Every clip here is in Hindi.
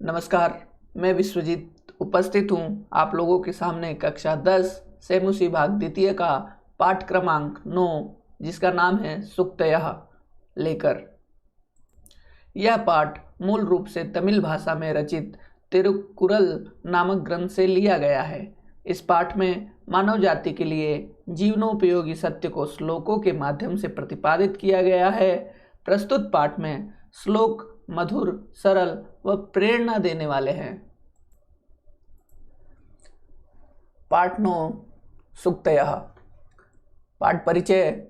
नमस्कार, मैं विश्वजीत उपस्थित हूँ आप लोगों के सामने कक्षा 10 सेमुसी भाग द्वितीय का पाठ क्रमांक 9 जिसका नाम है सुक्तयः लेकर। यह पाठ मूल रूप से तमिल भाषा में रचित तिरुकुरल नामक ग्रंथ से लिया गया है। इस पाठ में मानव जाति के लिए जीवनोपयोगी सत्य को श्लोकों के माध्यम से प्रतिपादित किया गया है। प्रस्तुत पाठ में श्लोक मधुर, सरल व प्रेरणा देने वाले हैं। पाठ 9 सुक्तयः। पाठ परिचय।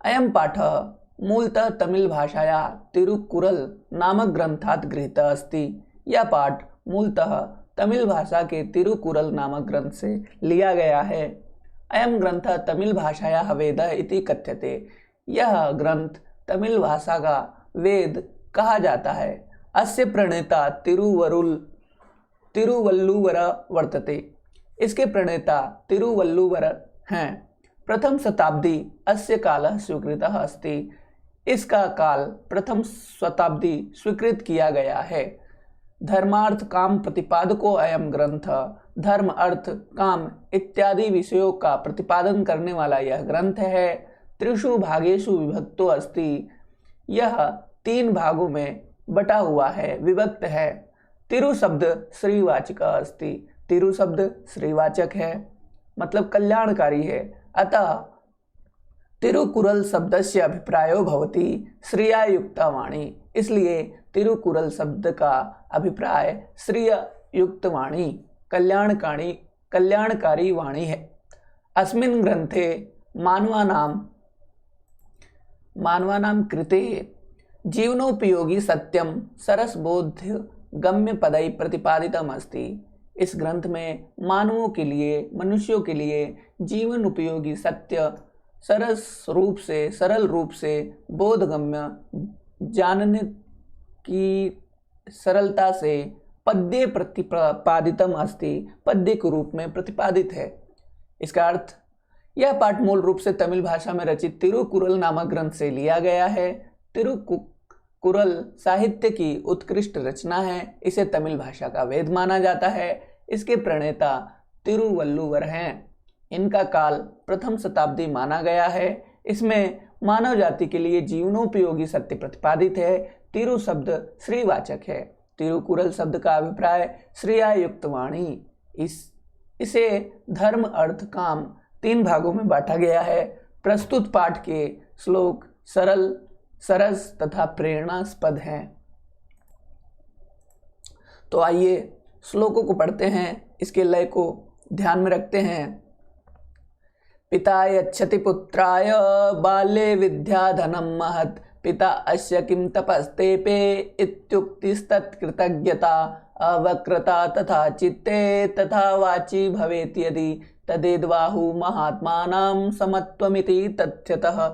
अयं पाठः मूलतः तमिल भाषाया तिरुकुरल नामक ग्रंथात् गृहीतः अस्ति। यह पाठ मूलतः तमिल भाषा के तिरुकुरल नामक ग्रंथ से लिया गया है। अयं ग्रंथः तमिल भाषायाः वेदः इति कथ्यते। यह ग्रंथ तमिल भाषा का वेद कहा जाता है। अस्य प्रणेता तिरुवल्लुवर वर्तते। इसके प्रणेता तिरुवल्लुवर हैं। प्रथम शताब्दी अस्य कालः स्वीकृतः अस्ति। इसका काल प्रथम शताब्दी स्वीकृत किया गया है। धर्मार्थ काम प्रतिपादको अयम ग्रंथ। धर्म, अर्थ, काम इत्यादि विषयों का प्रतिपादन करने वाला यह ग्रंथ है। त्रिषु भागेषु विभक्तो अस्ति। यह 3 भागों में बटा हुआ है, विभक्त है। तिरु शब्द श्रीवाचक अस्ति। तिरु शब्द श्रीवाचक है, मतलब कल्याणकारी है। अतः तिरुकुरल शब्दस्य अभिप्रायो भवति श्रिया युक्ता वाणी। इसलिए तिरुकुरल शब्द का अभिप्राय श्रिय युक्त वाणी, कल्याणकारी वाणी है। अस्मिन् ग्रंथे मानवानां कृते जीवनोपयोगी सत्यम सरसबोध्य गम्य पदै प्रतिपादितम अस्ति। इस ग्रंथ में मानवों के लिए, मनुष्यों के लिए जीवन उपयोगी सत्य सरल रूप से बोधगम्य, जानने की सरलता से पद्ये प्रतिपादितम अस्ति, पद्य के रूप में प्रतिपादित है। इसका अर्थ, यह पाठ मूल रूप से तमिल भाषा में रचित तिरुकुरल नामक ग्रंथ से लिया गया है। तिरुकुरल साहित्य की उत्कृष्ट रचना है। इसे तमिल भाषा का वेद माना जाता है। इसके प्रणेता तिरुवल्लुवर हैं। इनका काल प्रथम शताब्दी माना गया है। इसमें मानव जाति के लिए जीवनोपयोगी सत्य प्रतिपादित है। तिरु शब्द श्रीवाचक है। तिरुकुरल शब्द का अभिप्राय श्रिया युक्त वाणी। इसे धर्म, अर्थ, काम 3 भागों में बांटा गया है। प्रस्तुत पाठ के श्लोक सरल, सरस तथा प्रेरणास्पद हैं। तो आइए श्लोकों को पढ़ते हैं, इसके लय को ध्यान में रखते हैं। पिता यच्छति पुत्राय बाल्ये विद्याधनं महत्। पिता अस्य किं तपस्तेपे इत्युक्तिस्तत्कृतज्ञता। अवक्रता तथा चित्ते तथा वाचि भवेत् यदि तदेद्बाहु महात्मानां समत्वमिति तथ्यतः।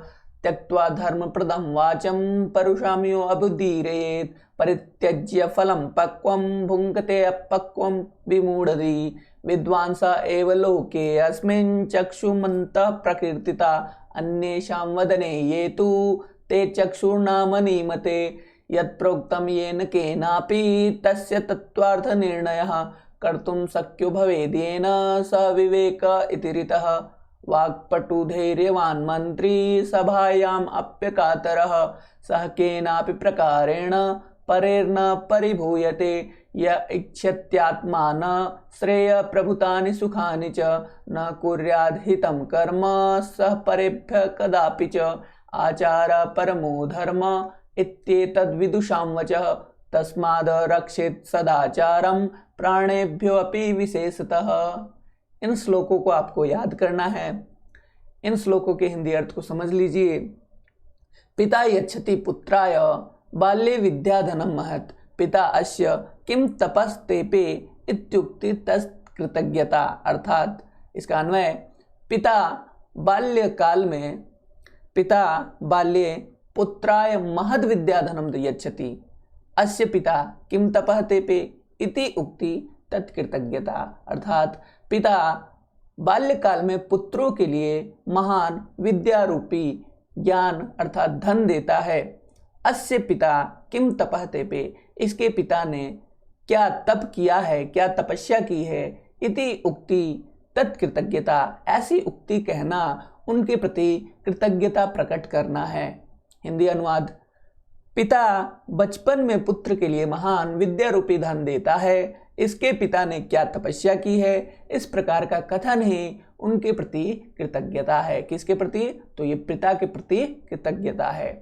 त्यक्त्वा धर्मप्रदं वाचं परुषाम्यो अबुदीरेत्। परित्यज्य फलं पक्वं भुङ्क्ते अपक्वं विमूढधि। विद्वांस एव लोके अस्मिन् चक्षुमन्तः प्रकीर्तिता। अन्येषां वदने ये तु ते चक्षुर्न मनीमते। यत्प्रोक्तं येन केनापि तस्य तत्त्वार्थनिर्णयः कर्तुं शक्यो भवेद्येन स विवेक इति ऋतः। वाक्पटु धैर्यवान् मंत्री सभायाम् अप्यकातरः। सः केनापि प्रकारेण परेर्न परिभूयते। य इच्छत्यात्मान श्रेय प्रभुतानि सुखानि च न कुर्याद् हितं कर्म सः परेभ्यः कदापि च। आचार परमो धर्म इत्येतद्विदुषां वचः। तस्माद् रक्षेत् सदाचारं प्राणेभ्यो अपि विशेषतः। इन श्लोकों को आपको याद करना है। इन श्लोकों के हिंदी अर्थ को समझ लीजिए। पिता यच्छति पुत्राय बाल्ये विद्याधनं महत्। पिता अस्य किं तपस्तेपे इत्युक्ति तत्कृतज्ञता। अर्थात इसका अन्वय, पिता बाल्ये पुत्राय महद् विद्याधनं यच्छति। अस्य पिता किं तपः तेपे इति उक्ति तत्कृतज्ञता। अर्थात पिता बाल्यकाल में पुत्रों के लिए महान विद्या रूपी ज्ञान अर्थात धन देता है। अस्य पिता किम तपह तेपे, इसके पिता ने क्या तप किया है, क्या तपस्या की है। इति उक्ति तत्कृतज्ञता, ऐसी उक्ति कहना उनके प्रति कृतज्ञता प्रकट करना है। हिंदी अनुवाद। पिता बचपन में पुत्र के लिए महान विद्या रूपी धन देता है, इसके पिता ने क्या तपस्या की है, इस प्रकार का कथन ही उनके प्रति कृतज्ञता है। किसके प्रति? तो ये पिता के प्रति कृतज्ञता है।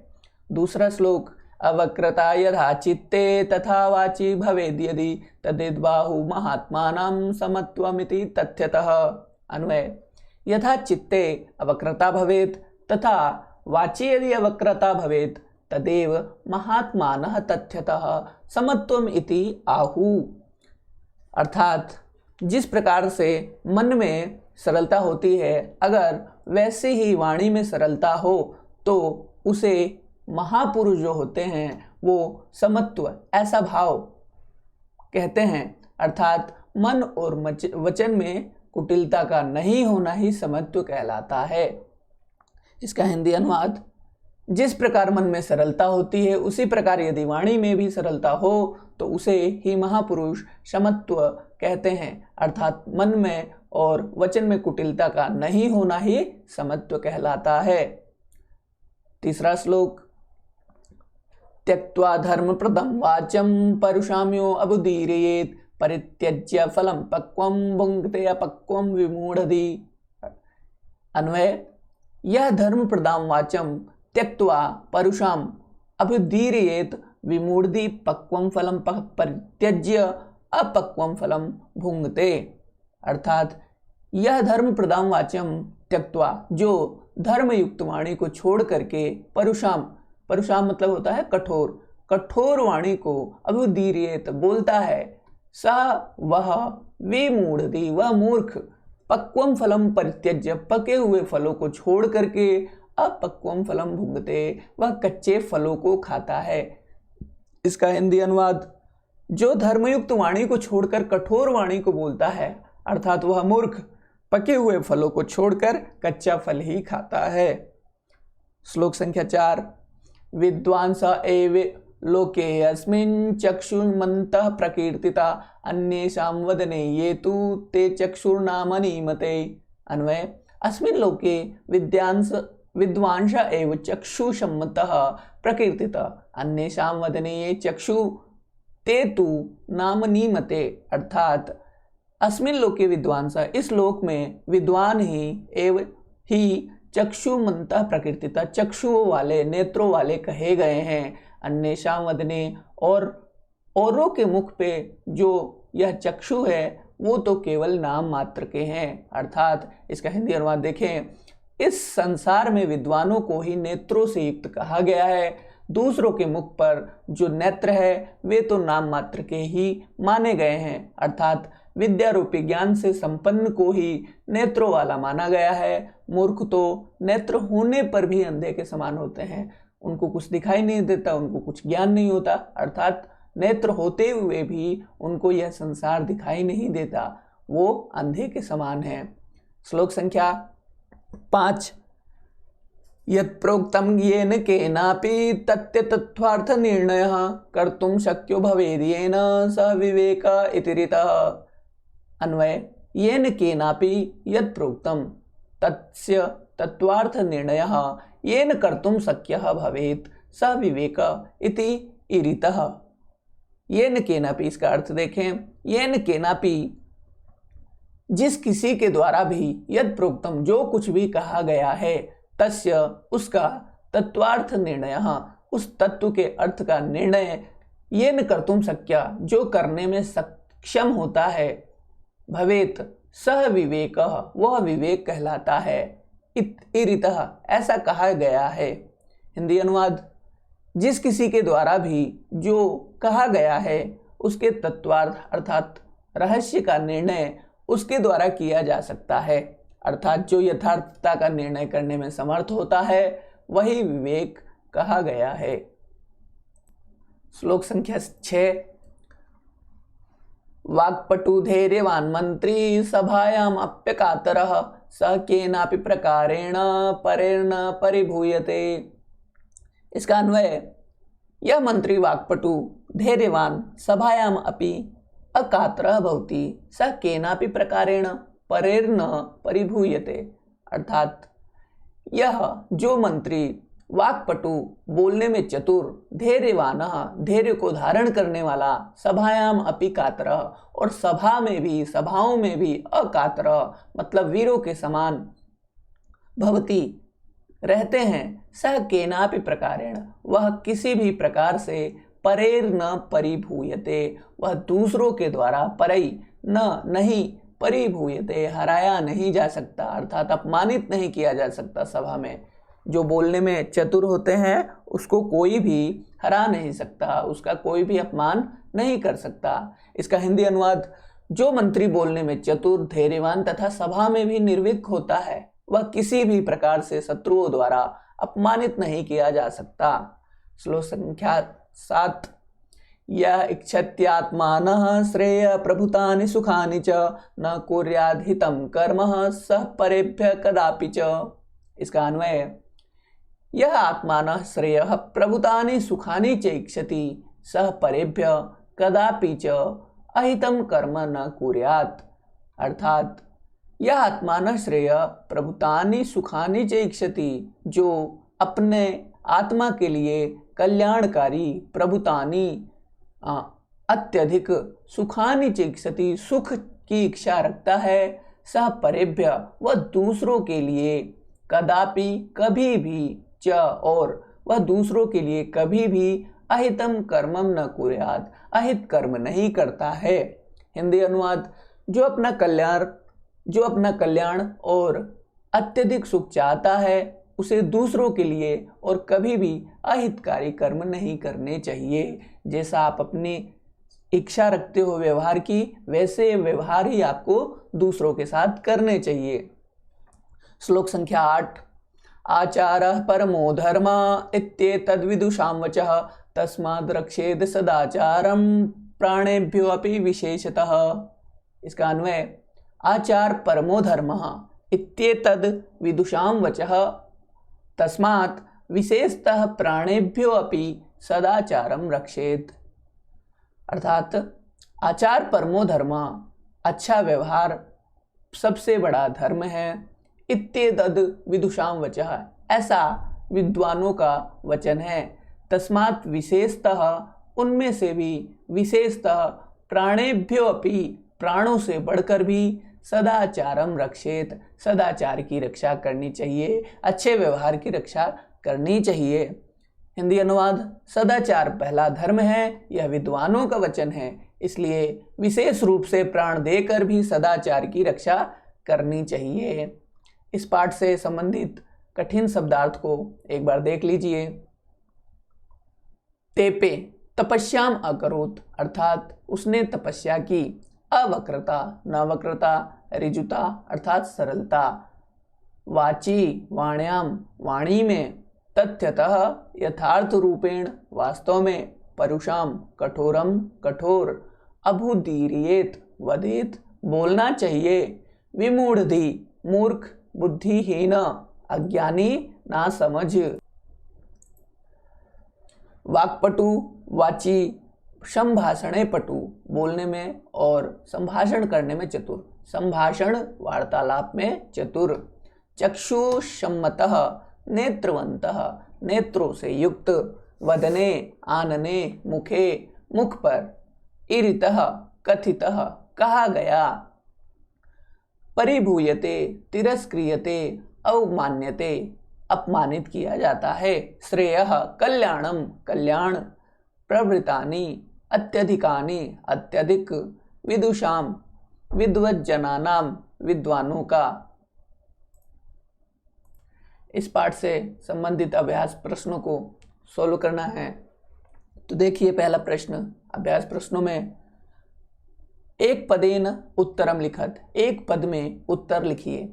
दूसरा श्लोक, अवक्रता यथा चित्ते तथा वाची भवेद् यदि तदेद्बाहु महात्मानां समत्वमिति तथ्यतः। अन्वय, यथा चित्ते अवक्रता भवेत् तथा वाची यदि अवक्रता भवेत् तदेव महात्मानः तथ्यतः समत्वम इति आहु। अर्थात जिस प्रकार से मन में सरलता होती है, अगर वैसे ही वाणी में सरलता हो तो उसे महापुरुष जो होते हैं वो समत्व, ऐसा भाव कहते हैं। अर्थात मन और वचन में कुटिलता का नहीं होना ही समत्व कहलाता है। इसका हिंदी अनुवाद, जिस प्रकार मन में सरलता होती है उसी प्रकार यदि वाणी में भी सरलता हो तो उसे ही महापुरुष समत्व कहते हैं। अर्थात मन में और वचन में कुटिलता का नहीं होना ही समत्व कहलाता है। तीसरा श्लोक, त्यक्त्वा धर्मप्रदं वाचं परुषाम्यो अबुदीरयेत् परित्यज्य फलं पक्वं भुङ्क्ते अपक्वं विमूढ़धि। अन्वय, यह धर्मप्रदां वाचं त्यक्त्वा परुषाम अभ्युदीरयेत् विमूढ़धि पक्वं फलं परित्यज्य अपक्वं फलं भुङ्क्ते। अर्थात यह धर्मप्रदां वाचं त्यक्त्वा, जो धर्मयुक्त वाणी को छोड़ करके, परुषाम, परुषाम मतलब होता है कठोर, कठोर वाणी को अभ्युदीरयेत् बोलता है, स वह विमूढ़धि वह मूर्ख, पक्वम फलम परित्यज्य पके हुए फलों को छोड़ करके, अपक्वम फलम भुंगते वह कच्चे फलों को खाता है। इसका हिंदी अनुवाद, जो धर्मयुक्त वाणी को छोड़कर कठोर वाणी को बोलता है, अर्थात वह मूर्ख पके हुए फलों को छोड़कर कच्चा फल ही खाता है। श्लोक संख्या 4, विद्वांस एव लोके अस्मिन् चक्षुर्मन्तः प्रकीर्तिता अन्येषां वदने ये तु ते चक्षुर्नामनीमते। अन्वय, अस्मिन् लोके विद्वांस एव चक्षुषम्मतः प्रकीर्तिता अन्येषां वदने ये चक्षु ते तु नामनीमते। अर्थात अस्मिन् लोके विद्वांस, इस लोक में विद्वान ही चक्षुमन्तः प्रकीर्तिता चक्षुओं वाले, नेत्रों वाले कहे गए हैं। अन्येषां वदने, और औरों के मुख पे जो यह चक्षु है वो तो केवल नाम मात्र के हैं। अर्थात इसका हिंदी अनुवाद देखें, इस संसार में विद्वानों को ही नेत्रों से युक्त कहा गया है, दूसरों के मुख पर जो नेत्र है वे तो नाम मात्र के ही माने गए हैं। अर्थात विद्या रूपी ज्ञान से संपन्न को ही नेत्रों वाला माना गया है। मूर्ख तो नेत्र होने पर भी अंधे के समान होते हैं, उनको कुछ दिखाई नहीं देता, उनको कुछ ज्ञान नहीं होता। अर्थात नेत्र होते हुए भी उनको यह संसार दिखाई नहीं देता, वो अंधे के समान है। श्लोक संख्या 5, यत् प्रोक्तं येन केनापि तत्य तत्त्वार्थ निर्णयः कर्तुं शक्यो भवेद् येन स विवेक इति रीतः। अन्वय, येन केनापि यत् प्रोक्तं तस्य तत्त्वार्थ निर्णयः येन कर्तुं शक्यः भवेत् स विवेक इति रीतः। येन केनापि, इसका अर्थ देखें, येन केनापि जिस किसी के द्वारा भी, यद प्रोक्तम जो कुछ भी कहा गया है, तस्य उसका, तत्वार्थ निर्णय उस तत्व के अर्थ का निर्णय, येन कर्तुम शक्य जो करने में सक्षम होता है, भवेत सह विवेक वह विवेक कहलाता है, इरितः ऐसा कहा गया है। हिंदी अनुवाद, जिस किसी के द्वारा भी जो कहा गया है उसके तत्वार्थ अर्थात रहस्य का निर्णय उसके द्वारा किया जा सकता है। अर्थात जो यथार्थता का निर्णय करने में समर्थ होता है वही विवेक कहा गया है। श्लोक संख्या 6, वाक्पटु धैर्यवान मंत्री सभायाम अप्यकातरः स केनापि प्रकारेण परेण परिभूयते। इसका अन्वय, यह मंत्री वाक्पटु धैर्यवान सभायाम अपि अकातरः भवति सः केनापि प्रकारेण परेर्न परिभूयते। अर्थात यह जो मंत्री वाक्पटु बोलने में चतुर, धैर्यवान धैर्य को धारण करने वाला, सभायाम अपि कातर और सभा में भी सभाओं में भी अकातर मतलब वीरों के समान भवति रहते हैं, सह केनापि प्रकारेण वह किसी भी प्रकार से परेर न परिभूयते वह दूसरों के द्वारा परई न नहीं परिभूयते हराया नहीं जा सकता अर्थात अपमानित नहीं किया जा सकता। सभा में जो बोलने में चतुर होते हैं उसको कोई भी हरा नहीं सकता, उसका कोई भी अपमान नहीं कर सकता। इसका हिंदी अनुवाद, जो मंत्री बोलने में चतुर, धैर्यवान तथा सभा में भी निर्भीक होता है वह किसी भी प्रकार से शत्रुओं द्वारा अपमानित नहीं किया जा सकता। श्लोक संख्या 7। यह इच्छत्यात्मानः श्रेय प्रभुतानि सुखानि च न कुर्याद् हितं कर्म सः परेभ्य कदापि च। इसका अन्वय, यह आत्मानः श्रेयः प्रभुतानि सुखानि च इच्छति सः परेभ्य कदापि च अहितं कर्म न कुर्यात्। अर्थात यह आत्मानः श्रेय प्रभुतानि सुखानि च इच्छति, जो अपने आत्मा के लिए कल्याणकारी, प्रभुतानि अत्यधिक, सुखानि च इच्छति सुख की इच्छा रखता है, सह परेभ्य वह दूसरों के लिए, कदापि कभी भी, च और वह दूसरों के लिए कभी भी अहितम कर्मम न कुर्यात् अहित कर्म नहीं करता है। हिंदी अनुवाद, जो अपना कल्याण और अत्यधिक सुख चाहता है उसे दूसरों के लिए और कभी भी अहितकारी कर्म नहीं करने चाहिए। जैसा आप अपनी इच्छा रखते हो व्यवहार की, वैसे व्यवहार ही आपको दूसरों के साथ करने चाहिए। श्लोक संख्या 8। आचारः परमो धर्म इत्येतद्विदुषां वचः तस्माद् रक्षेद सदाचारं प्राणेभ्यो अपि विशेषतः। इसका अन्वय, आचार परमो धर्मः इत्येतद् विदुषां वचः तस्मात् विशेषतः प्राणेभ्यो अपि सदाचारं रक्षेत। अर्थात आचार परमो धर्म, अच्छा व्यवहार सबसे बड़ा धर्म है। इत्येतद् विदुषां वचः, ऐसा विद्वानों का वचन है। तस्मात् विशेषतः, उनमें से भी विशेषतः, प्राणेभ्यो अपि प्राणों से बढ़कर भी, सदाचारम रक्षेत सदाचार की रक्षा करनी चाहिए, अच्छे व्यवहार की रक्षा करनी चाहिए। हिंदी अनुवाद, सदाचार पहला धर्म है, यह विद्वानों का वचन है, इसलिए विशेष रूप से प्राण देकर भी सदाचार की रक्षा करनी चाहिए। इस पाठ से संबंधित कठिन शब्दार्थ को एक बार देख लीजिए। तेपे तपस्याम अकरोत, अर्थात उसने तपस्या की। अवक्रता न वक्रता, ऋजुता अर्थात सरलता। वाची वाण्याम, वाणी में। तथ्यतः यथार्थ रूपेण, वास्तव में। परुषाम कठोरम, कठोर। अभुदीरियेत वदेत, बोलना चाहिए। विमूढ़धि मूर्ख, बुद्धिहीन, अज्ञानी, ना समझ। वाक्पटु वाची, संभाषणे पटु, बोलने में और संभाषण करने में चतुर, संभाषण वार्तालाप में चतुर। चक्षुषम्मतः, नेत्रवन्तः, नेत्रों से युक्त। वदने आनने, मुखे मुख पर। ईरितः कथितः, कहा गया। परिभूयते तिरस्क्रियते, अवमान्यते अपमानित किया जाता है। श्रेयः कल्याणम, कल्याण। प्रवृत्तानि अत्यधिकानि, अत्यधिक। विदुषाम विद्वज्जनानाम, विद्वानों का। इस पाठ से संबंधित अभ्यास प्रश्नों को सोल्व करना है। तो देखिए पहला प्रश्न, अभ्यास प्रश्नों में एक पदेन उत्तरम लिखत, एक पद में उत्तर लिखिए।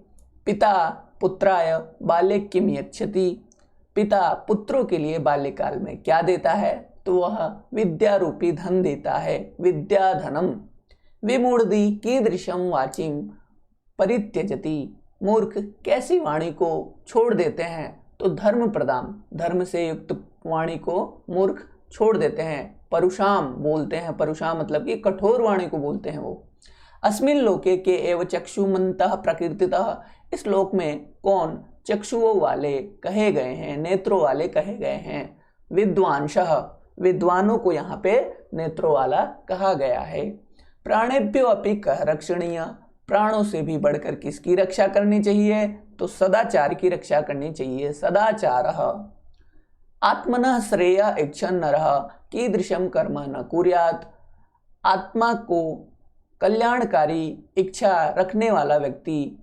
पिता पुत्राय बाल्ये किम यच्छति, पिता पुत्रों के लिए बाल्यकाल में क्या देता है, तो वह विद्या रूपी धन देता है, विद्या धनम। विमूढ़धि कीदृशम वाचिम परित्यजति, मूर्ख कैसी वाणी को छोड़ देते हैं, तो धर्म प्रदान, धर्म से युक्त वाणी को मूर्ख छोड़ देते हैं। परुषाम बोलते हैं। परुषाम मतलब कि कठोर वाणी को बोलते हैं वो। अस्मिन लोके के एव चक्षुमन्तः प्रकीर्तितः, इस लोक में कौन चक्षुओं वाले कहे गए हैं, नेत्रों वाले कहे गए हैं। विद्वांशः, विद्वानों को यहाँ पे नेत्रों वाला कहा गया है। प्राणेभ्यो अपि कः रक्षणीय, प्राणों से भी बढ़कर किसकी रक्षा करनी चाहिए, तो सदाचार की रक्षा करनी चाहिए। सदाचारः। आत्मनः श्रेय इच्छन् नरः कीदृशं कर्म न कुर्यात्, आत्मा को कल्याणकारी इच्छा रखने वाला व्यक्ति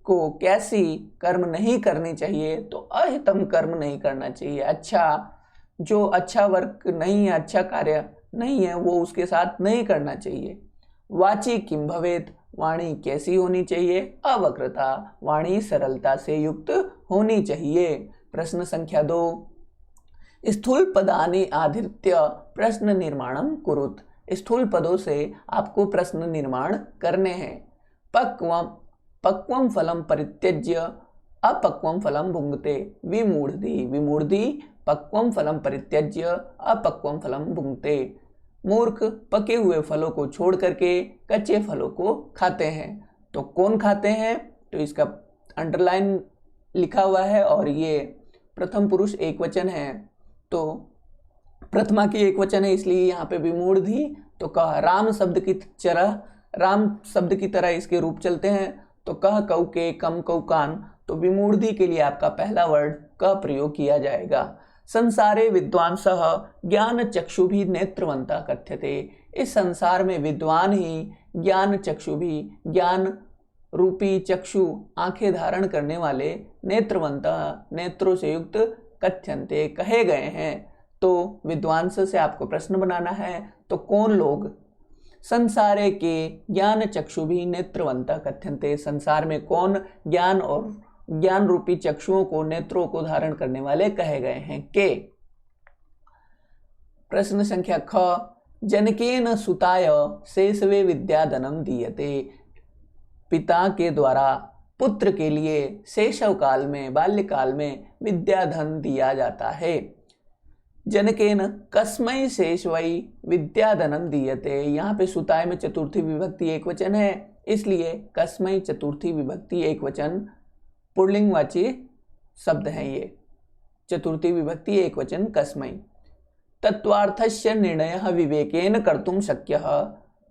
को कैसी कर्म नहीं करनी चाहिए, तो अहितम कर्म नहीं करना चाहिए। जो अच्छा वर्क नहीं है, अच्छा कार्य नहीं है, वो उसके साथ नहीं करना चाहिए। वाची किम भवेत, वाणी कैसी होनी चाहिए, अवक्रता, वाणी सरलता से युक्त होनी चाहिए। प्रश्न संख्या 2, स्थूल पदानि आधृत्य प्रश्न निर्माणम कुरुत, स्थूल पदों से आपको प्रश्न निर्माण करने हैं। पक्वम फलम परित्यज्य अपक्वम फलम भुंगते, विमूढ़धि, विमूढ़धि पक्वम फलम परित्यज्य अपक्वम फलम भुंगते, मूर्ख पके हुए फलों को छोड़ करके कच्चे फलों को खाते हैं। तो कौन खाते हैं, तो इसका अंडरलाइन लिखा हुआ है और ये प्रथम पुरुष एक वचन है, तो प्रथमा की एक वचन है, इसलिए यहाँ पे विमूढ़धि। तो कह राम शब्द की तरह इसके रूप चलते हैं, तो कह कऊ के कम कऊ कान, तो विमूढ़धि के लिए आपका पहला वर्ड का प्रयोग किया जाएगा। संसारे विद्वांसः ज्ञान चक्षु भी नेत्रवंता कथ्यते, इस संसार में विद्वान ही ज्ञान चक्षु भी, ज्ञान रूपी चक्षु आंखें धारण करने वाले, नेत्रवंता नेत्रों से युक्त, कथ्यन्ते कहे गए हैं। तो विद्वांस से आपको प्रश्न बनाना है, तो कौन लोग संसारे के ज्ञान चक्षु भी नेत्रवंता कथ्यन्ते, संसार में कौन ज्ञान और ज्ञान रूपी चक्षुओं को, नेत्रों को धारण करने वाले कहे गए हैं के। प्रश्न संख्या ख, जनकेन सुताय शेषवे विद्याधनम दीयते, पिता के द्वारा पुत्र के लिए शैशव काल में, बाल्यकाल में विद्याधन दिया जाता है। जनकेन कस्मै शेषवै विद्याधनम दीयते, यहाँ पे सुताय में चतुर्थी विभक्ति एक वचन है, इसलिए कस्मै चतुर्थी विभक्ति एक वचन पुल्लिंगवाची शब्द है। ये चतुर्थी विभक्ति एक वचन कस्मै। तत्वार्थस्य निर्णयः विवेकेन कर्तुं शक्यः,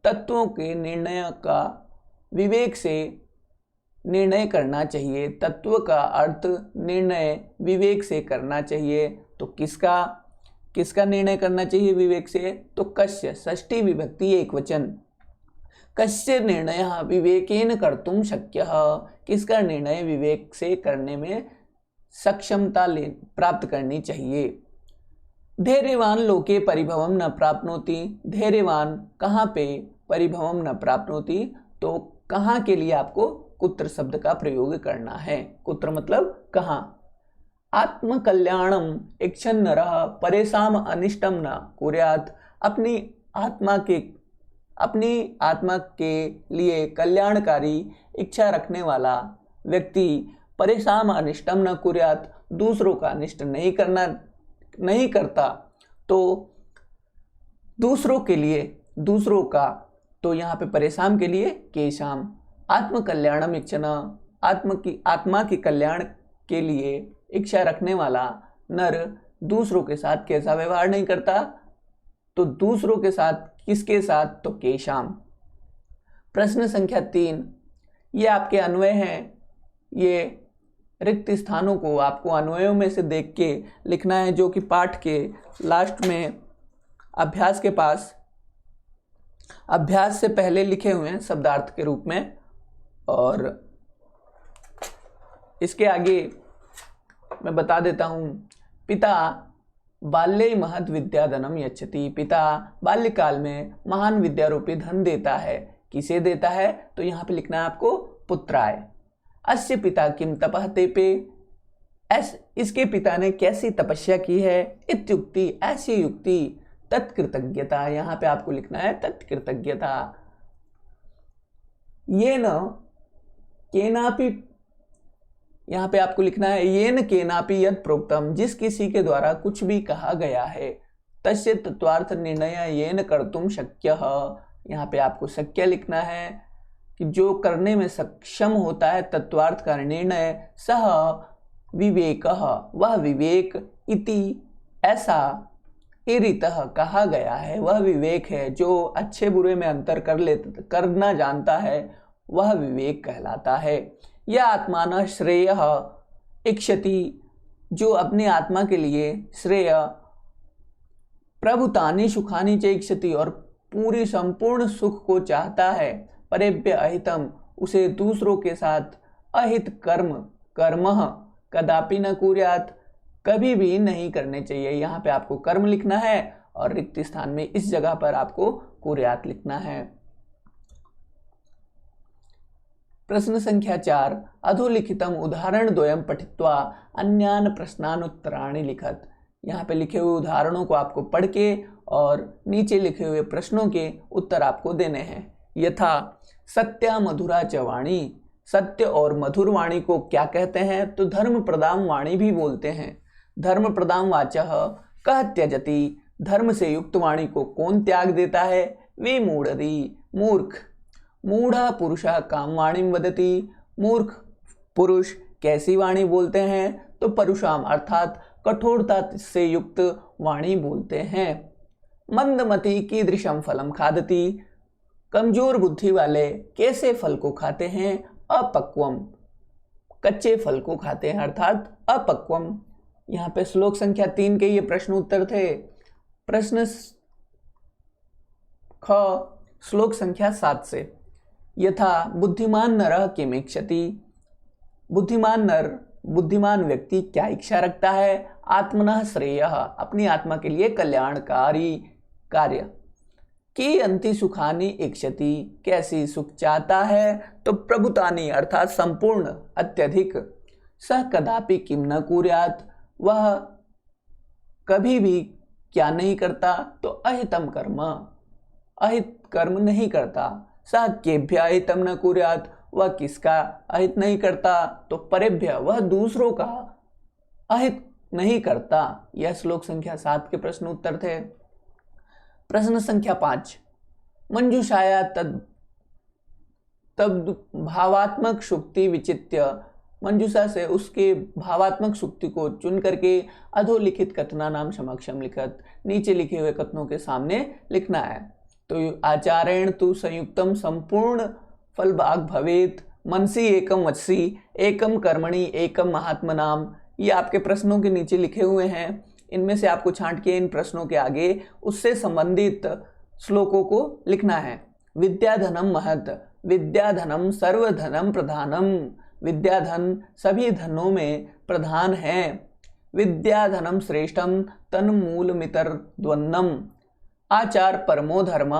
तत्वों के निर्णय का विवेक से निर्णय करना चाहिए। तत्व का अर्थ निर्णय विवेक से करना चाहिए, तो किसका निर्णय करना चाहिए विवेक से, तो कस्य, षष्ठी विभक्ति एक वचन। कस्य निर्णयः विवेकेन कर्तुं शक्यः, किसका निर्णय विवेक से करने में सक्षमता प्राप्त करनी चाहिए। धैर्यवान लोके परिभवम न प्राप्नोति, धैर्यवान कहाँ पे, परिभवम न प्राप्नोति, तो कहाँ के लिए आपको कुत्र शब्द का प्रयोग करना है। कुत्र मतलब कहाँ। आत्म कल्याणम इच्छन् नरः परेशान अनिष्टम न कुर्यात्, अपनी आत्मा के लिए कल्याणकारी इच्छा रखने वाला व्यक्ति परेशान अनिष्टम न कुर्यात्, दूसरों का अनिष्ट नहीं करता, तो दूसरों का, तो यहाँ पे परेशान के लिए केशाम। आत्म कल्याणम इच्छना, आत्मा की कल्याण के लिए इच्छा रखने वाला नर दूसरों के साथ कैसा व्यवहार नहीं करता, तो दूसरों के साथ किसके साथ, तो केशाम। प्रश्न संख्या 3, ये आपके अन्वय हैं। ये रिक्त स्थानों को आपको अन्वयों में से देख के लिखना है, जो कि पाठ के लास्ट में अभ्यास के पास, अभ्यास से पहले लिखे हुए हैं शब्दार्थ के रूप में। और इसके आगे मैं बता देता हूँ, पिता बाल्ये महत् विद्याधनम यच्छति, पिता बाल्यकाल में महान विद्या रूपी धन देता है। किसे देता है, तो यहाँ पे लिखना है आपको पुत्राय। अस्य पिता किम तपः तेपे, इसके पिता ने कैसी तपस्या की है, इत्युक्ति ऐसी युक्ति, तत्कृतज्ञता, यहाँ पे आपको लिखना है तत्कृतज्ञता। ये न केनापि, यहाँ पे आपको लिखना है येन केनापि यद प्रोक्तम, जिस किसी के द्वारा कुछ भी कहा गया है, तस्य तत्वार्थ निर्णय येन कर्तुम शक्यः। यहाँ पे आपको शक्य लिखना है कि जो करने में सक्षम होता है तत्वार्थ का निर्णय, सह विवेकः, वह विवेक, इति ऐसा, इरितः कहा गया है, वह विवेक है जो अच्छे बुरे में अंतर करना जानता है, वह विवेक कहलाता है। यह आत्मान श्रेयः इक्षति, जो अपनी आत्मा के लिए श्रेय, प्रभुतानि सुखानि च इक्षति, और पूरी संपूर्ण सुख को चाहता है, परेभ्य अहितम, उसे दूसरों के साथ अहित कर्म कदापि न कुर्यात्, कभी भी नहीं करने चाहिए। यहाँ पे आपको कर्म लिखना है और रिक्त स्थान में इस जगह पर आपको कुर्यात् लिखना है। प्रश्न संख्या 4, अधोलिखितम उदाहरण द्वयम पठित्वा अन्यान प्रश्नानुत्तराणि लिखत। यहाँ पे लिखे हुए उदाहरणों को आपको पढ़ के और नीचे लिखे हुए प्रश्नों के उत्तर आपको देने हैं। यथा सत्या मधुरा च वाणी, सत्य और मधुर वाणी को क्या कहते हैं? तो धर्म प्रदाम वाणी भी बोलते हैं। धर्म प्रदाम वाचः कह त्यजति, धर्म से युक्त वाणी को कौन त्याग देता है? विमूढ़ी, मूर्ख। मूढ़ पुरुषः काम वाणी वदति, मूर्ख पुरुष कैसी वाणी बोलते हैं? तो परुषाम अर्थात कठोरता से युक्त वाणी बोलते हैं। मंदमति कीदृशम फलम खादति, कमजोर बुद्धि वाले कैसे फल को खाते हैं? अपक्वम, कच्चे फल को खाते हैं अर्थात अपक्वम। यहाँ पे श्लोक संख्या 3 के ये प्रश्न उत्तर थे। प्रश्न ख श्लोक संख्या 7 से, यथा बुद्धिमान नरः किमीक्षति, बुद्धिमान नर, बुद्धिमान व्यक्ति क्या इच्छा रखता है? आत्मनः श्रेयः, अपनी आत्मा के लिए कल्याणकारी कार्य। कि अंति सुखानि इक्षति, कैसी सुख चाहता है? तो प्रभुतानि अर्थात संपूर्ण, अत्यधिक। सह कदापि किम न कुर्यात्, वह कभी भी क्या नहीं करता? तो अहितम कर्म, अहित कर्म नहीं करता। सह केभ्य अहितम न कुर्यात्, वह किसका अहित नहीं करता? तो परेभ्य, वह दूसरों का अहित नहीं करता। यह श्लोक संख्या 7 के प्रश्न उत्तर थे। प्रश्न संख्या 5, मंजूषाया तब भावात्मक शुक्ति विचित्य, मंजूषा से उसके भावात्मक शुक्ति को चुन करके अधोलिखित कथना नाम समक्षम लिखत, नीचे लिखे हुए कथनों के सामने लिखना है। तो आचारेण तु संयुक्तम संपूर्ण फल भाग भवेत, मनसी एकम वचसी एकम कर्मणि एकम महात्मनाम। ये आपके प्रश्नों के नीचे लिखे हुए हैं। इनमें से आपको छांट के इन प्रश्नों के आगे उससे संबंधित श्लोकों को लिखना है। विद्याधनम महत, विद्याधनम सर्वधनम प्रधानम, विद्याधन सभी धनों में प्रधान है। विद्याधनम श्रेष्ठम तन्मूलमितर द्वन्नम, आचार परमो धर्म,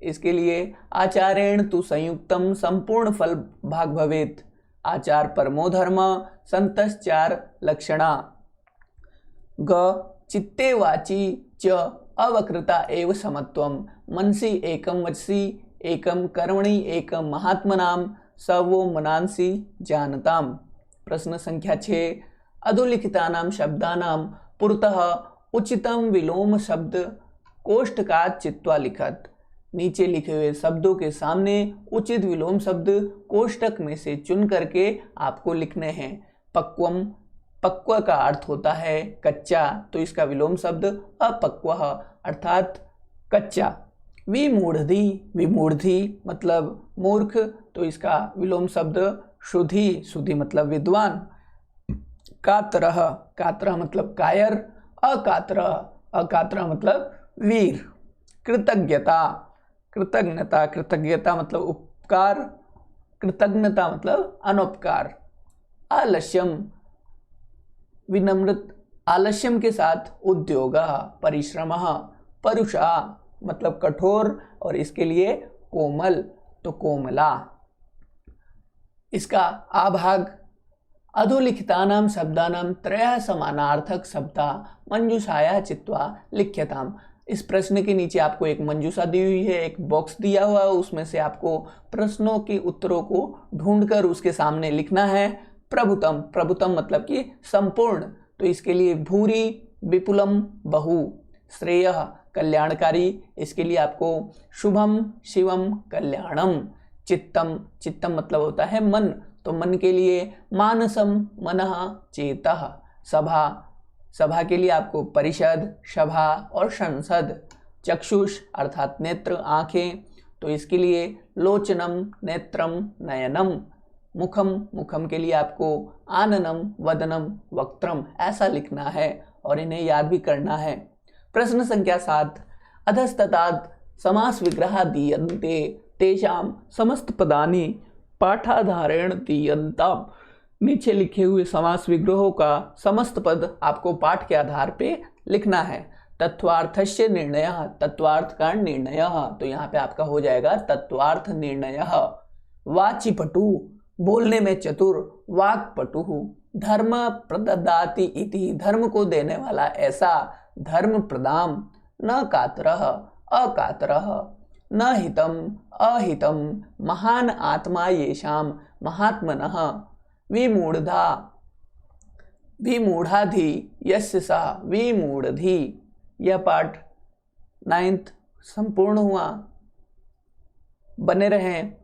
इसके लिए आचारेण तु संयुक्तम संपूर्ण फल भाग भवेत, आचार परमो धर्म, संतश्चार लक्षणा। ग चित्ते वाची च अवकृता एव समत्वम, मनसी एकम वचसी एकम कर्मणि एकम महात्मनाम, सवो मनांसी जानताम। प्रश्न संख्या 6, अधोलिखितानां शब्दानां पुरतः उचितम विलोम शब्द कोष्ठकात् चित्वा लिखत, नीचे लिखे हुए शब्दों के सामने उचित विलोम शब्द कोष्ठक में से चुन करके आपको लिखने हैं। पक्वम, पक्व का अर्थ होता है कच्चा, तो इसका विलोम शब्द अपक्वः अर्थात कच्चा। विमूढ़ी, विमूढ़ी मतलब मूर्ख, तो इसका विलोम शब्द शुद्धि, शुद्धि मतलब विद्वान। कातरः, कातरः मतलब कायर। अकातरः, अकातरः मतलब वीर। कृतज्ञता, कृतज्ञता, कृतज्ञता मतलब उपकार, कृतज्ञता मतलब अनौपकार। आलस्यम, विनम्रत, आलस्यम के साथ उद्योग, परिश्रम। परुषा मतलब कठोर और इसके लिए कोमल, तो कोमला। इसका आभाग अधोलिखितानां शब्दानां त्रयः समानार्थक शब्दा मंजूषाया चित्वा लिख्यताम। इस प्रश्न के नीचे आपको एक मंजूषा दी हुई है, एक बॉक्स दिया हुआ है, उसमें से आपको प्रश्नों के उत्तरों को ढूंढकर उसके सामने लिखना है। प्रभुतम, प्रभुतम मतलब कि संपूर्ण, तो इसके लिए भूरी, विपुलम बहु, श्रेयः कल्याणकारी, इसके लिए आपको शुभम शिवम कल्याणम। चित्तम, चित्तम मतलब होता है मन, तो मन के लिए मानसम मनः चेतः। सभा, सभा के लिए आपको परिषद, सभा और संसद। चक्षुष अर्थात नेत्र आंखें, तो इसके लिए लोचनम नेत्रम नयनम। मुखम, मुखम के लिए आपको आननम वदनम वक्त्रम ऐसा लिखना है और इन्हें याद भी करना है। प्रश्न संख्या 7, अधस्ततात् समास विग्रह दीयन्ते तेषां समस्त पदानि पाठाधारेण दीयन्ताम्। नीचे लिखे हुए समास विग्रहों का समस्त पद आपको पाठ के आधार पे लिखना है। तत्वार्थस्य निर्णयः, तत्वार्थ का निर्णय, तो यहाँ पे आपका हो जाएगा तत्वार्थ निर्णयः। वाचिपटु, बोलने में चतुर, वाक्पटु, धर्म प्रददाति इति, धर्म को देने वाला ऐसा, धर्म प्रदाम। न कातरः, अकातरः, न हितम, अहितम, महान आत्मा येषाम, महात्मनः। विमूढ़धा, विमूढ़ाधि यस्य सा, विमूढ़धि। यह पाठ 9th संपूर्ण हुआ। बने रहें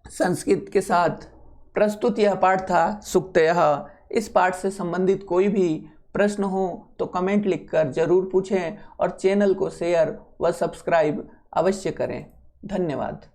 संस्कृत के साथ। प्रस्तुत यह पाठ था सूक्तयः। इस पाठ से संबंधित कोई भी प्रश्न हो तो कमेंट लिखकर जरूर पूछें और चैनल को शेयर व सब्सक्राइब अवश्य करें। धन्यवाद।